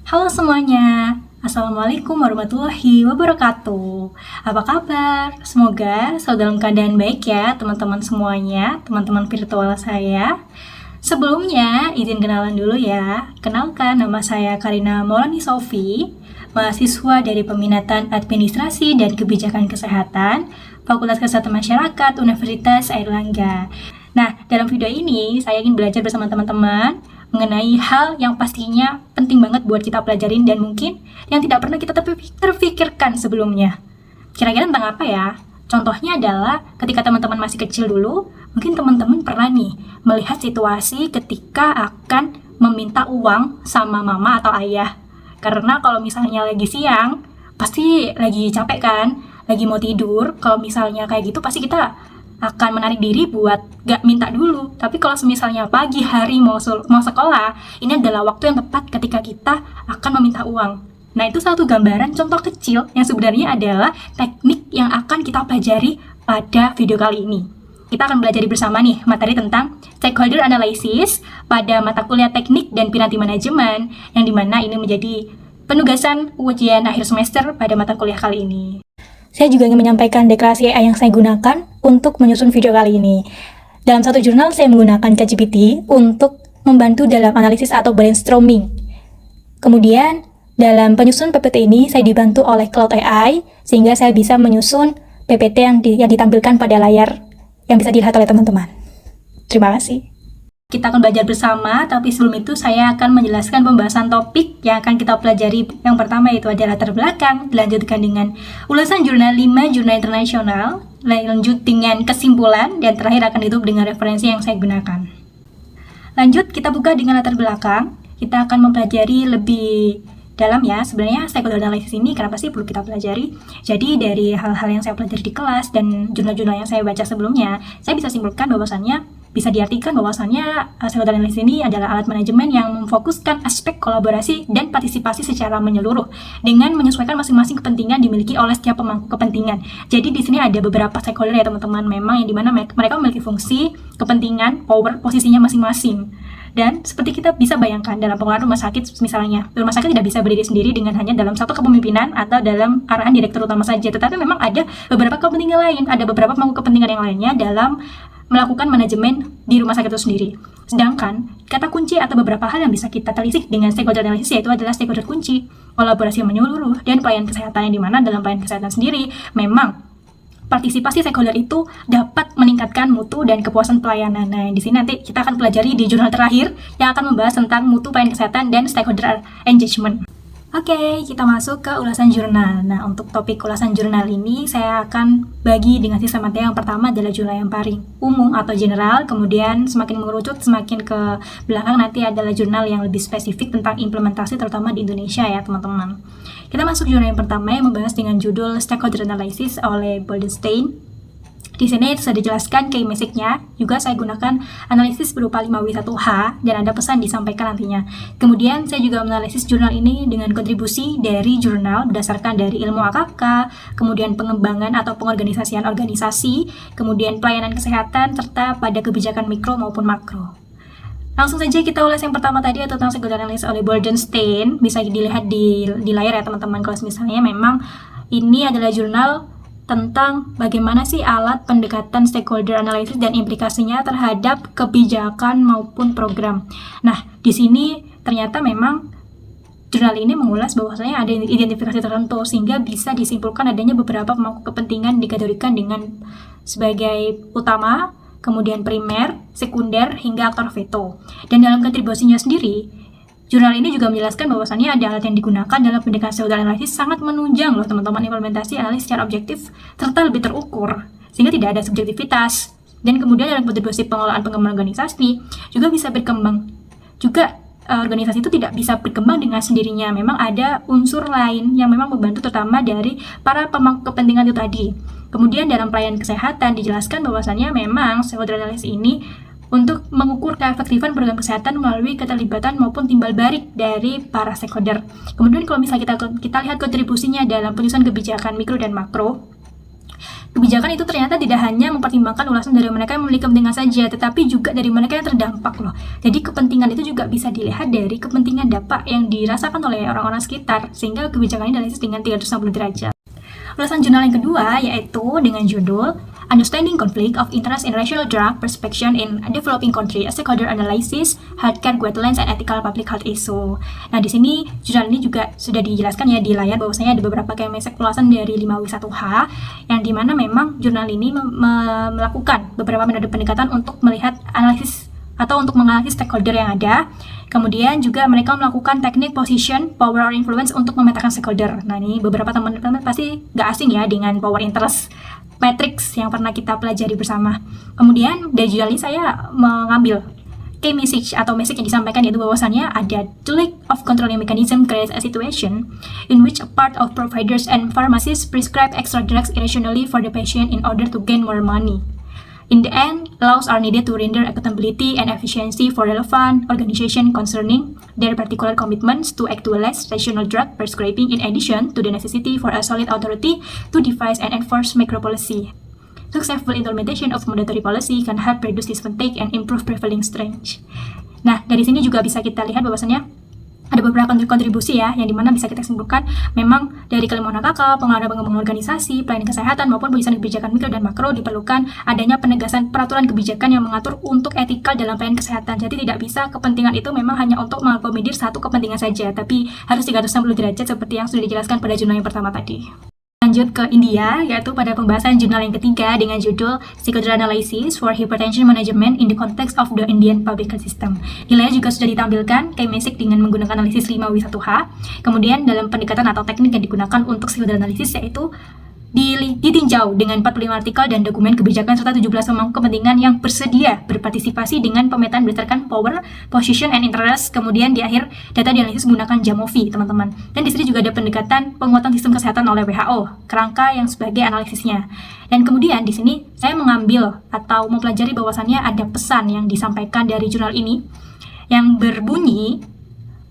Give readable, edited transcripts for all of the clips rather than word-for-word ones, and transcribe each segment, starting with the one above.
Halo semuanya, Assalamualaikum warahmatullahi wabarakatuh. Apa kabar? Semoga selalu dalam keadaan baik ya teman-teman semuanya, teman-teman virtual saya. Sebelumnya, izin kenalan dulu ya. Kenalkan, nama saya Karina Maulani Sofi, mahasiswa dari Peminatan Administrasi dan Kebijakan Kesehatan, Fakultas Kesehatan Masyarakat, Universitas Airlangga. Nah, dalam video ini saya ingin belajar bersama teman-teman mengenai hal yang pastinya penting banget buat kita pelajarin dan mungkin yang tidak pernah kita terpikirkan sebelumnya. Kira-kira tentang apa ya? Contohnya adalah ketika teman-teman masih kecil dulu, mungkin teman-teman pernah nih melihat situasi ketika akan meminta uang sama mama atau ayah. Karena kalau misalnya lagi siang, pasti lagi capek kan, lagi mau tidur. Kalau misalnya kayak gitu pasti kita akan menarik diri buat gak minta dulu. Tapi kalau misalnya pagi hari mau sekolah, ini adalah waktu yang tepat ketika kita akan meminta uang. Nah, itu satu gambaran contoh kecil yang sebenarnya adalah teknik yang akan kita pelajari pada video kali ini. Kita akan belajar bersama nih materi tentang stakeholder analysis pada mata kuliah teknik dan piranti manajemen, yang dimana ini menjadi penugasan ujian akhir semester pada mata kuliah kali ini. Saya juga ingin menyampaikan deklarasi AI yang saya gunakan untuk menyusun video kali ini. Dalam satu jurnal, saya menggunakan ChatGPT untuk membantu dalam analisis atau brainstorming. Kemudian, dalam penyusun PPT ini, saya dibantu oleh Cloud AI, sehingga saya bisa menyusun PPT yang ditampilkan pada layar yang bisa dilihat oleh teman-teman. Terima kasih. Kita akan belajar bersama, tapi sebelum itu saya akan menjelaskan pembahasan topik yang akan kita pelajari. Yang pertama itu adalah latar belakang, dilanjutkan dengan ulasan jurnal 5 jurnal internasional, lanjut dengan kesimpulan, dan terakhir akan ditutup dengan referensi yang saya gunakan. Lanjut, kita buka dengan latar belakang. Kita akan mempelajari lebih dalam ya, sebenarnya stakeholder analysis ini kenapa sih perlu kita pelajari. Jadi dari hal-hal yang saya pelajari di kelas dan jurnal-jurnal yang saya baca sebelumnya, saya bisa simpulkan bahwasannya bisa diartikan bahwasannya stakeholder analysis ini adalah alat manajemen yang memfokuskan aspek kolaborasi dan partisipasi secara menyeluruh dengan menyesuaikan masing-masing kepentingan dimiliki oleh setiap pemangku kepentingan. Jadi di sini ada beberapa stakeholder ya teman-teman, memang yang dimana mereka memiliki fungsi, kepentingan, power, posisinya masing-masing. Dan seperti kita bisa bayangkan dalam pengelolaan rumah sakit misalnya, rumah sakit tidak bisa berdiri sendiri dengan hanya dalam satu kepemimpinan atau dalam arahan direktur utama saja, tetapi memang ada beberapa kepentingan lain, ada beberapa pemangku kepentingan yang lainnya dalam melakukan manajemen di rumah sakit itu sendiri. Sedangkan kata kunci atau beberapa hal yang bisa kita telisik dengan stakeholder analysis yaitu adalah stakeholder kunci, kolaborasi yang menyeluruh, dan pelayanan kesehatan, yang dimana dalam pelayanan kesehatan sendiri memang partisipasi stakeholder itu dapat meningkatkan mutu dan kepuasan pelayanan. Nah, di sini nanti kita akan pelajari di jurnal terakhir yang akan membahas tentang mutu pelayanan kesehatan dan stakeholder engagement. Oke, kita masuk ke ulasan jurnal. Nah, untuk topik ulasan jurnal ini saya akan bagi dengan sistem materi. Yang pertama adalah jurnal yang paling umum atau general, kemudian semakin mengerucut semakin ke belakang nanti adalah jurnal yang lebih spesifik tentang implementasi terutama di Indonesia ya teman-teman. Kita masuk jurnal yang pertama yang membahas dengan judul Stakeholder Analysis oleh Bodenstein. Di sini sudah dijelaskan key message-nya, juga saya gunakan analisis berupa 5W1H dan ada pesan disampaikan nantinya. Kemudian saya juga menganalisis jurnal ini dengan kontribusi dari jurnal berdasarkan dari ilmu AKK, kemudian pengembangan atau pengorganisasian organisasi, kemudian pelayanan kesehatan, serta pada kebijakan mikro maupun makro. Langsung saja kita ulas yang pertama tadi tentang stakeholder analysis oleh Bodenstein. Bisa dilihat di layar ya teman-teman, kalau misalnya memang ini adalah jurnal tentang bagaimana sih alat pendekatan stakeholder analysis dan implikasinya terhadap kebijakan maupun program. Nah, di sini ternyata memang jurnal ini mengulas bahwasanya ada identifikasi tertentu sehingga bisa disimpulkan adanya beberapa pemangku kepentingan dikategorikan dengan sebagai utama, kemudian primer, sekunder, hingga aktor veto. Dan dalam kontribusinya sendiri, jurnal ini juga menjelaskan bahwasannya ada alat yang digunakan dalam pendekatan stakeholder analysis sangat menunjang loh teman-teman implementasi analisis secara objektif serta lebih terukur sehingga tidak ada subjektivitas. Dan kemudian dalam kontribusi pengelolaan pengembangan organisasi juga bisa berkembang. Juga organisasi itu tidak bisa berkembang dengan sendirinya. Memang ada unsur lain yang memang membantu terutama dari para pemangku kepentingan itu tadi. Kemudian dalam pelayanan kesehatan dijelaskan bahwasannya memang stakeholder analysis ini untuk mengukur keefektifan program kesehatan melalui keterlibatan maupun timbal balik dari para stakeholder. Kemudian kalau misalnya kita lihat kontribusinya dalam penyusunan kebijakan mikro dan makro, kebijakan itu ternyata tidak hanya mempertimbangkan ulasan dari mereka yang memiliki kepentingan saja, tetapi juga dari mereka yang terdampak loh. Jadi kepentingan itu juga bisa dilihat dari kepentingan dampak yang dirasakan oleh orang-orang sekitar, sehingga kebijakan ini dianalisis dengan 360 derajat. Ulasan jurnal yang kedua yaitu dengan judul Understanding Conflict of Interest in Rational Drug Prescription in a Developing Country, a Stakeholder Analysis, Healthcare Guidelines, and Ethical Public Health Issue. Nah, di sini jurnal ini juga sudah dijelaskan ya di layar bahwasanya ada beberapa keymesek ulasan dari 5W1H yang dimana memang jurnal ini melakukan beberapa metode pendekatan untuk melihat analisis atau untuk menganalisis stakeholder yang ada. Kemudian juga mereka melakukan teknik position, power, or influence untuk memetakan stakeholder. Nah, ini beberapa teman-teman pasti gak asing ya dengan power interest matrix yang pernah kita pelajari bersama. Kemudian dari jurnal ini saya mengambil key message atau message yang disampaikan, yaitu bahwasannya ada the lack of controlling mechanism creates a situation in which a part of providers and pharmacists prescribe extra drugs irrationally for the patient in order to gain more money. In the end, laws are needed to render accountability and efficiency for relevant organizations concerning their particular commitments to actualize rational drug prescribing in addition to the necessity for a solid authority to devise and enforce macro policy. Successful implementation of mandatory policy can help reduce disadvantage and improve prevailing strength. Nah, dari sini juga bisa kita lihat bahwasannya ada beberapa kontribusi ya, yang dimana bisa kita simpulkan memang dari kelima kakak, pengembangan organisasi, pelayanan kesehatan maupun penyusunan kebijakan mikro dan makro diperlukan adanya penegasan peraturan kebijakan yang mengatur untuk etikal dalam pelayanan kesehatan. Jadi tidak bisa kepentingan itu memang hanya untuk mengakomodir satu kepentingan saja, tapi harus 360 derajat seperti yang sudah dijelaskan pada jurnal yang pertama tadi. Lanjut ke India, yaitu pada pembahasan jurnal yang ketiga dengan judul Stakeholder Analysis for Hypertension Management in the Context of the Indian Public Health System. Di layar juga sudah ditampilkan key message dengan menggunakan analisis 5W1H. Kemudian dalam pendekatan atau teknik yang digunakan untuk stakeholder analysis yaitu ditinjau dengan 45 artikel dan dokumen kebijakan serta 17 pemangku kepentingan yang bersedia berpartisipasi dengan pemetaan berdasarkan power, position, and interest. Kemudian di akhir data dianalisis menggunakan Jamovi, teman-teman. Dan di sini juga ada pendekatan penguatan sistem kesehatan oleh WHO, kerangka yang sebagai analisisnya. Dan kemudian di sini saya mengambil atau mempelajari bahwasannya ada pesan yang disampaikan dari jurnal ini yang berbunyi,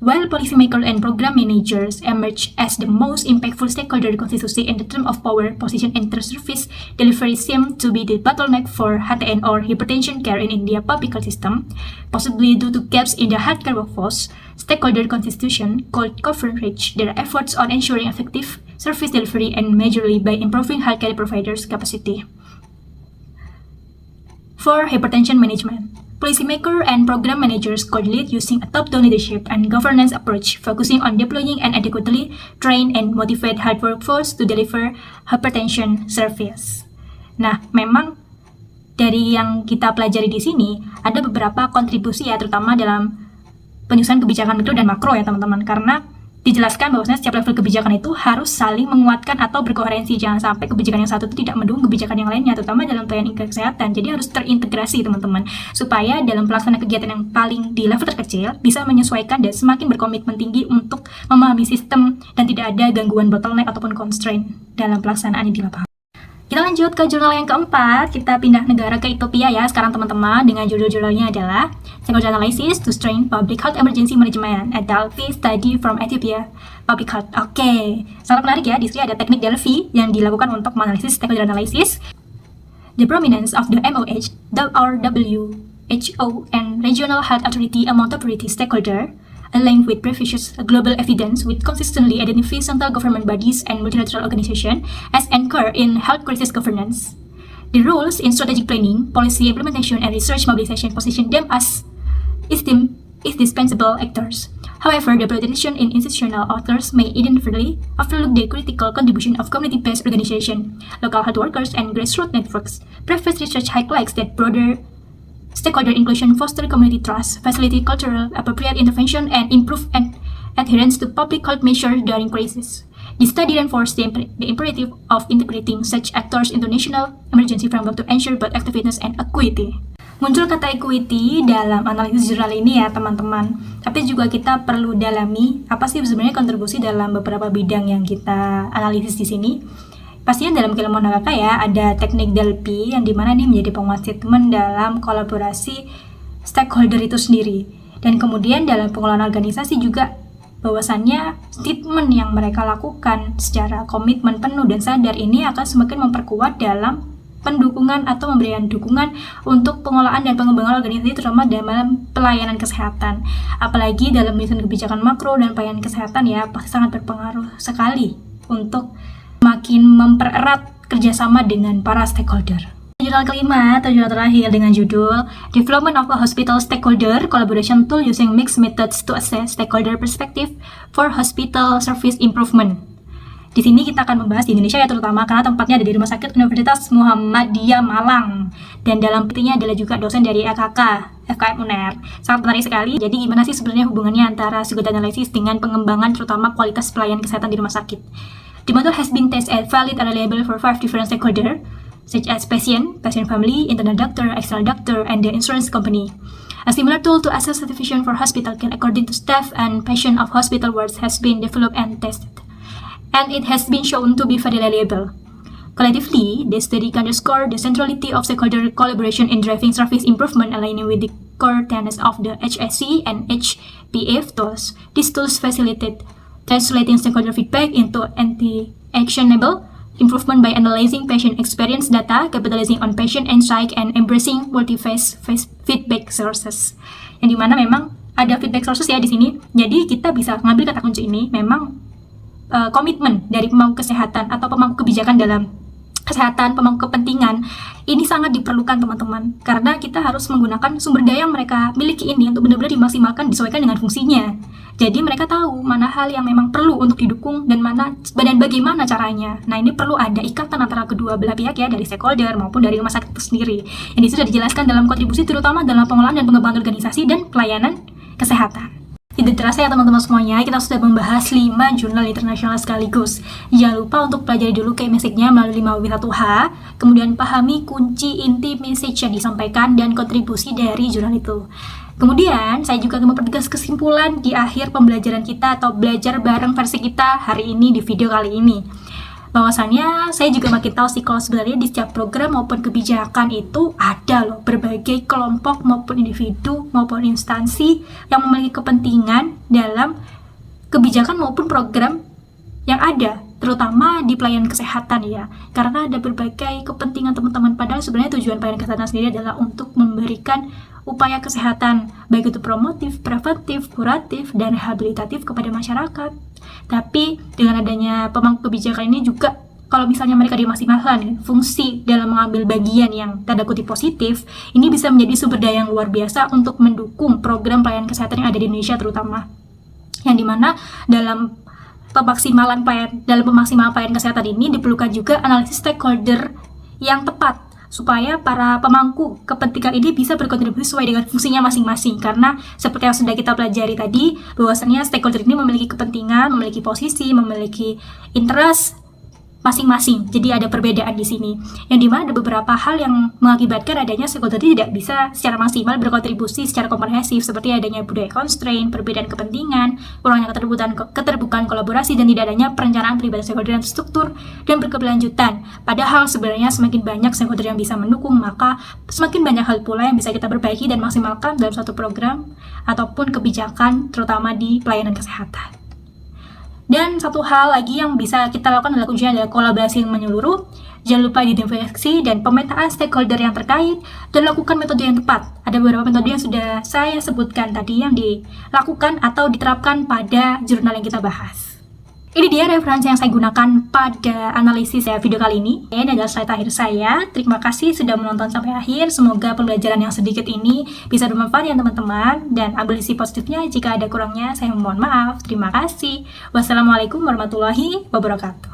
while policymakers and program managers emerge as the most impactful stakeholder constituency in the term of power, position, and service delivery seem to be the bottleneck for HTN or hypertension care in India public health system, possibly due to gaps in the healthcare workforce. Stakeholder constitution could coverage their efforts on ensuring effective service delivery and majorly by improving healthcare providers' capacity. For hypertension management, policymakers and program managers coordinate using a top-down leadership and governance approach, focusing on deploying an adequately trained and motivated health workforce to deliver hypertension service. Nah, memang dari yang kita pelajari di sini ada beberapa kontribusi ya, terutama dalam penyusunan kebijakan mikro dan makro ya teman-teman, karena dijelaskan bahwasanya setiap level kebijakan itu harus saling menguatkan atau berkoherensi. Jangan sampai kebijakan yang satu itu tidak mendukung kebijakan yang lainnya, terutama dalam pelayanan kesehatan. Jadi harus terintegrasi teman-teman, supaya dalam pelaksanaan kegiatan yang paling di level terkecil bisa menyesuaikan dan semakin berkomitmen tinggi untuk memahami sistem dan tidak ada gangguan bottleneck ataupun constraint dalam pelaksanaan di lapangan. Kita lanjut ke jurnal yang keempat, kita pindah negara ke Ethiopia ya sekarang teman-teman, dengan judul-jurnalnya adalah Stakeholder Analysis to Strengthen Public Health Emergency Management, a Delphi Study from Ethiopia Public Health. Oke, sangat menarik ya, di sini ada teknik Delphi yang dilakukan untuk menganalisis stakeholder analysis. The prominence of the MOH, WHO, and Regional Health Authority among top priority stakeholder, aligned with previous global evidence, with consistently identify central government bodies and multilateral organizations as anchor in health crisis governance. The roles in strategic planning, policy implementation, and research mobilization position them as indispensable actors. However, the prioritization in institutional authors may inadvertently overlook the critical contribution of community-based organizations, local health workers, and grassroots networks. Previous research highlights that broader stakeholder inclusion foster community trust, facilitate cultural appropriate intervention, and improve adherence to public health measures during crisis. The study reinforced the imperative of integrating such actors into national emergency framework to ensure both effectiveness and equity. Muncul kata equity dalam analisis jurnal ini ya teman-teman, tapi juga kita perlu dalami apa sih sebenarnya kontribusi dalam beberapa bidang yang kita analisis di sini. Pastinya dalam keilmuan kakak ya, ada teknik Delphi yang dimana ini menjadi penguat statement dalam kolaborasi stakeholder itu sendiri. Dan kemudian dalam pengelolaan organisasi juga bahwasannya statement yang mereka lakukan secara komitmen penuh dan sadar ini akan semakin memperkuat dalam pendukungan atau memberikan dukungan untuk pengolahan dan pengembangan organisasi terutama dalam pelayanan kesehatan. Apalagi dalam menyusun kebijakan makro dan pelayanan kesehatan ya pasti sangat berpengaruh sekali untuk makin mempererat kerjasama dengan para stakeholder. Jurnal kelima atau jurnal terakhir dengan judul Development of a Hospital Stakeholder Collaboration Tool Using Mixed Methods to Assess Stakeholder Perspective for Hospital Service Improvement. Di sini kita akan membahas di Indonesia ya terutama karena tempatnya ada di Rumah Sakit Universitas Muhammadiyah Malang dan dalam petinya adalah juga dosen dari FKM UNER. Sangat menarik sekali. Jadi gimana sih sebenarnya hubungannya antara SWOT analisis dengan pengembangan terutama kualitas pelayanan kesehatan di rumah sakit? The model has been tested valid and reliable for 5 different stakeholders such as patient family, internal doctor, external doctor, and the insurance company. A similar tool to assess sufficient for hospital care according to staff and patient of hospital wards has been developed and tested, and it has been shown to be very reliable. Collectively, the study underscore the centrality of stakeholder collaboration in driving service improvement aligning with the core tenets of the HSC and HPF tools. These tools facilitate translating stakeholder feedback into actionable improvement by analyzing patient experience data, capitalizing on patient insight, and embracing multi-phase feedback sources. Yang dimana memang ada feedback sources ya di sini. Jadi kita bisa ngambil kata kunci ini memang komitmen dari pemangku kesehatan atau pemangku kebijakan dalam kesehatan, pemangku kepentingan ini sangat diperlukan teman-teman karena kita harus menggunakan sumber daya yang mereka miliki ini untuk benar-benar dimaksimalkan disesuaikan dengan fungsinya. Jadi mereka tahu mana hal yang memang perlu untuk didukung dan bagaimana caranya. Nah ini perlu ada ikatan antara kedua belah pihak ya dari stakeholder maupun dari rumah sakit itu sendiri. Yang sudah dijelaskan dalam kontribusi terutama dalam pengolahan dan pengembangan organisasi dan pelayanan kesehatan. Tidak terasa ya teman-teman semuanya, kita sudah membahas 5 jurnal internasional sekaligus. Jangan lupa untuk pelajari dulu key message-nya melalui 5W1H, kemudian pahami kunci inti message yang disampaikan dan kontribusi dari jurnal itu. Kemudian, saya juga akan mempertegas kesimpulan di akhir pembelajaran kita atau belajar bareng versi kita hari ini di video kali ini. Bahwasannya saya juga makin tahu sih kalau sebenarnya di setiap program maupun kebijakan itu ada loh berbagai kelompok maupun individu maupun instansi yang memiliki kepentingan dalam kebijakan maupun program yang ada, terutama di pelayanan kesehatan ya. Karena ada berbagai kepentingan teman-teman, padahal sebenarnya tujuan pelayanan kesehatan sendiri adalah untuk memberikan upaya kesehatan, baik itu promotif, preventif, kuratif, dan rehabilitatif kepada masyarakat. Tapi dengan adanya pemangku kebijakan ini juga kalau misalnya mereka dimaksimalkan fungsi dalam mengambil bagian yang tanda kutip positif, ini bisa menjadi sumber daya yang luar biasa untuk mendukung program pelayanan kesehatan yang ada di Indonesia terutama. Yang dimana dalam pemaksimalan pelayanan kesehatan ini diperlukan juga analisis stakeholder yang tepat supaya para pemangku kepentingan ini bisa berkontribusi sesuai dengan fungsinya masing-masing. Karena seperti yang sudah kita pelajari tadi, bahwasannya stakeholder ini memiliki kepentingan, memiliki posisi, memiliki interest masing-masing. Jadi ada perbedaan di sini. Yang dimana ada beberapa hal yang mengakibatkan adanya stakeholder tidak bisa secara maksimal berkontribusi secara komprehensif, seperti adanya budaya constraint, perbedaan kepentingan, kurangnya keterbukaan kolaborasi, dan tidak adanya perencanaan pelibatan stakeholder yang terstruktur dan berkelanjutan. Padahal sebenarnya semakin banyak stakeholder yang bisa mendukung, maka semakin banyak hal pula yang bisa kita perbaiki dan maksimalkan dalam suatu program ataupun kebijakan, terutama di pelayanan kesehatan. Dan satu hal lagi yang bisa kita lakukan adalah kuncinya adalah kolaborasi yang menyeluruh. Jangan lupa identifikasi dan pemetaan stakeholder yang terkait dan lakukan metode yang tepat. Ada beberapa metode yang sudah saya sebutkan tadi yang dilakukan atau diterapkan pada jurnal yang kita bahas. Ini dia referensi yang saya gunakan pada analisis video kali ini. Ini adalah slide akhir saya. Terima kasih sudah menonton sampai akhir. Semoga pembelajaran yang sedikit ini bisa bermanfaat ya teman-teman. Dan ambil isi positifnya, jika ada kurangnya saya mohon maaf. Terima kasih. Wassalamualaikum warahmatullahi wabarakatuh.